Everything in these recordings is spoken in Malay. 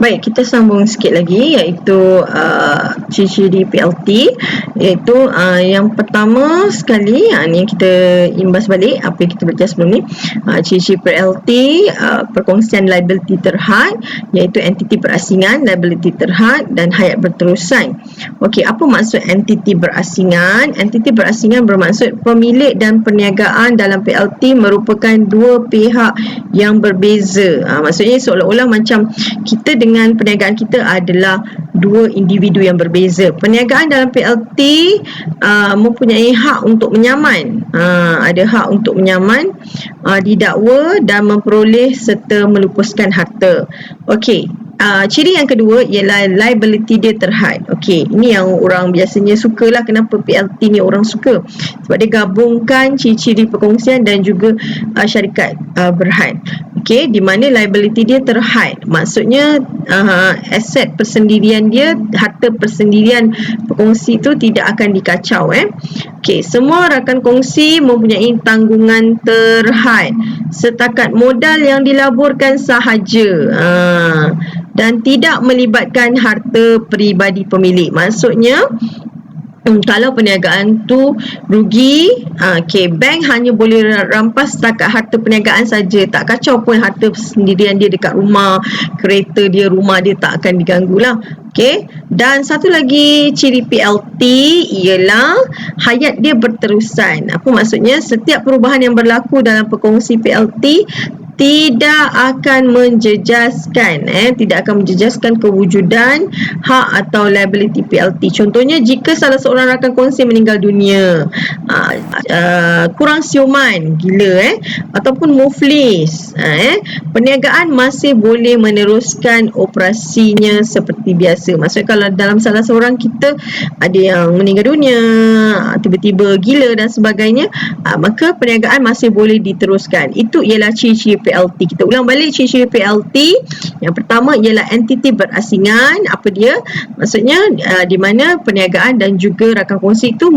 Baik, kita sambung sikit lagi iaitu ciri-ciri PLT, iaitu yang pertama sekali ni kita imbas balik apa yang kita belajar sebelum ni. Ciri-ciri PLT, perkongsian liability terhad, iaitu entiti berasingan, liability terhad dan hayat berterusan. Okey, apa maksud entiti berasingan? Entiti berasingan bermaksud pemilik dan perniagaan dalam PLT merupakan dua pihak yang berbeza. Maksudnya seolah-olah macam kita dengan perniagaan kita adalah dua individu yang berbeza. Perniagaan dalam PLT mempunyai hak untuk menyaman, ada hak untuk menyaman, didakwa dan memperoleh serta melupuskan harta. Okey, ciri yang kedua ialah liability dia terhad. Okey, ini yang orang biasanya sukalah. Kenapa PLT ni orang suka? Sebab dia gabungkan ciri-ciri perkongsian dan juga syarikat berhad. Okey, di mana liability dia terhad. Maksudnya aset persendirian dia, harta persendirian perkongsi itu tidak akan dikacau. Okey, semua rakan kongsi mempunyai tanggungan terhad setakat modal yang dilaburkan sahaja. Dan tidak melibatkan harta peribadi pemilik. Maksudnya kalau perniagaan tu rugi, bank hanya boleh rampas setakat harta perniagaan saja, tak kacau pun harta sendirian dia dekat rumah, kereta dia, rumah dia tak akan diganggu lah. Okey, dan satu lagi ciri PLT ialah hayat dia berterusan. Apa maksudnya? Setiap perubahan yang berlaku dalam perkongsi PLT tidak akan menjejaskan kewujudan hak atau liability PLT. Contohnya, jika salah seorang rakan kongsi meninggal dunia, kurang siuman, gila ataupun muflis, perniagaan masih boleh meneruskan operasinya seperti biasa. Maksudnya kalau dalam salah seorang kita ada yang meninggal dunia, tiba-tiba gila dan sebagainya, maka perniagaan masih boleh diteruskan. Itu ialah ciri-ciri PLT. Kita ulang balik ciri-ciri PLT. Yang pertama ialah entiti berasingan. Apa dia? Maksudnya di mana perniagaan dan juga rakan kongsi itu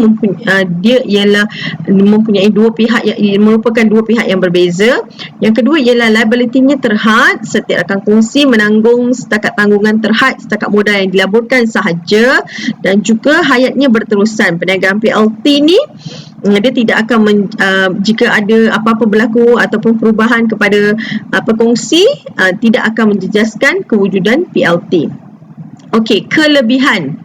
dia ialah mempunyai dua pihak yang merupakan dua pihak yang berbeza. Yang kedua ialah liability-nya terhad. Setiap rakan kongsi menanggung setakat tanggungan terhad setakat modal yang dilaburkan sahaja, dan juga hayatnya berterusan. Perniagaan PLT ni dia tidak akan jika ada apa-apa berlaku ataupun perubahan kepada perkongsi, tidak akan menjejaskan kewujudan PLT. Okey, kelebihan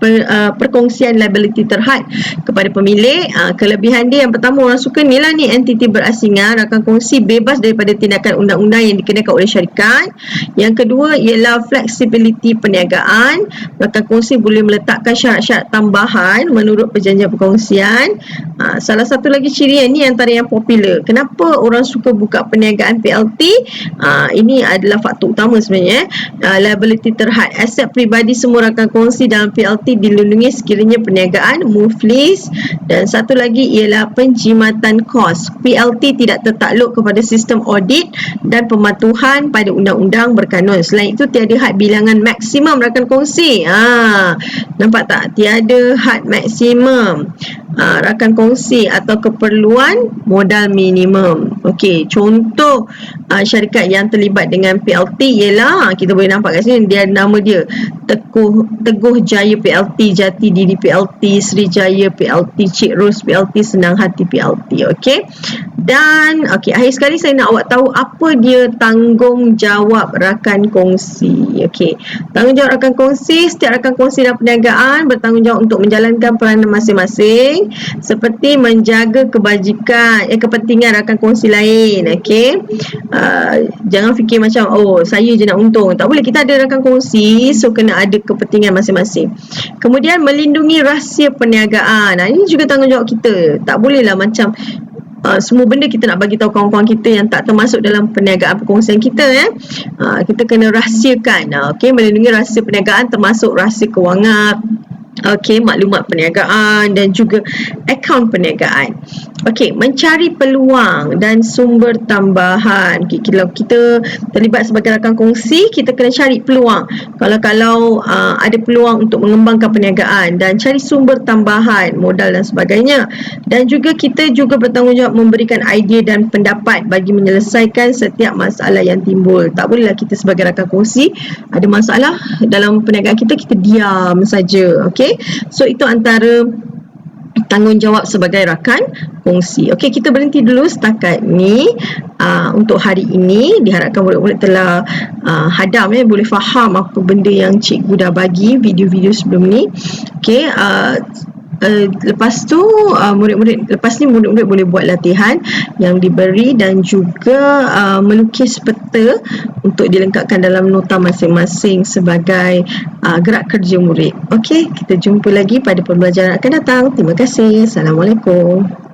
perkongsian liability terhad kepada pemilik. Kelebihan dia yang pertama, orang suka ni lah ni, entiti berasingan, rakan kongsi bebas daripada tindakan undang-undang yang dikenakan oleh syarikat. Yang kedua ialah flexibility perniagaan. Rakan kongsi boleh meletakkan syarat-syarat tambahan menurut perjanjian perkongsian. Salah satu lagi ciri ni antara yang popular. Kenapa orang suka buka perniagaan PLT? Ini adalah faktor utama sebenarnya. Liability terhad, aset peribadi semua rakan kongsi dalam PLT dilindungi sekiranya perniagaan muflis. Dan satu lagi ialah penjimatan kos. PLT tidak tertakluk kepada sistem audit dan pematuhan pada undang-undang berkanun. Selain itu, tiada had bilangan maksimum rakan kongsi. Nampak tak? Tiada had maksimum rakan kongsi atau keperluan modal minimum. Okey, contoh syarikat yang terlibat dengan PLT ialah, kita boleh nampak kat sini, dia nama dia Teguh Jaya PLT, Jati Diri PLT, Srijaya PLT, Cik Ros PLT, Senang Hati PLT. Okey. Dan akhir sekali saya nak awak tahu apa dia tanggungjawab rakan kongsi. Okey. Tanggungjawab rakan kongsi, setiap rakan kongsi dalam perniagaan bertanggungjawab untuk menjalankan peranan masing-masing seperti menjaga kepentingan rakan kongsi lain. Okey. Jangan fikir macam saya je nak untung. Tak boleh, kita ada rakan kongsi, so kena ada kepentingan masing-masing. Kemudian melindungi rahsia perniagaan. Ini juga tanggungjawab kita. Tak bolehlah macam semua benda kita nak bagi tahu kawan-kawan kita yang tak termasuk dalam perniagaan perkongsian kita. Kita kena rahsiakan. Okey, melindungi rahsia perniagaan termasuk rahsia kewangan, Okey, maklumat perniagaan dan juga akaun perniagaan. Okey, mencari peluang dan sumber tambahan. Kalau kita terlibat sebagai rakan kongsi, kita kena cari peluang. Kalau ada peluang untuk mengembangkan perniagaan dan cari sumber tambahan, modal dan sebagainya. Dan juga kita juga bertanggungjawab memberikan idea dan pendapat bagi menyelesaikan setiap masalah yang timbul. Tak bolehlah kita sebagai rakan kongsi ada masalah dalam perniagaan kita, kita diam saja. Okey. So itu antara tanggungjawab sebagai rakan kongsi. Okey, kita berhenti dulu setakat ni untuk hari ini. Diharapkan murid-murid telah hadam boleh faham apa benda yang cikgu dah bagi video-video sebelum ni. Okey, lepas tu murid-murid boleh buat latihan yang diberi dan juga melukis peta untuk dilengkapkan dalam nota masing-masing sebagai gerak kerja murid. Okey, kita jumpa lagi pada pembelajaran akan datang. Terima kasih. Assalamualaikum.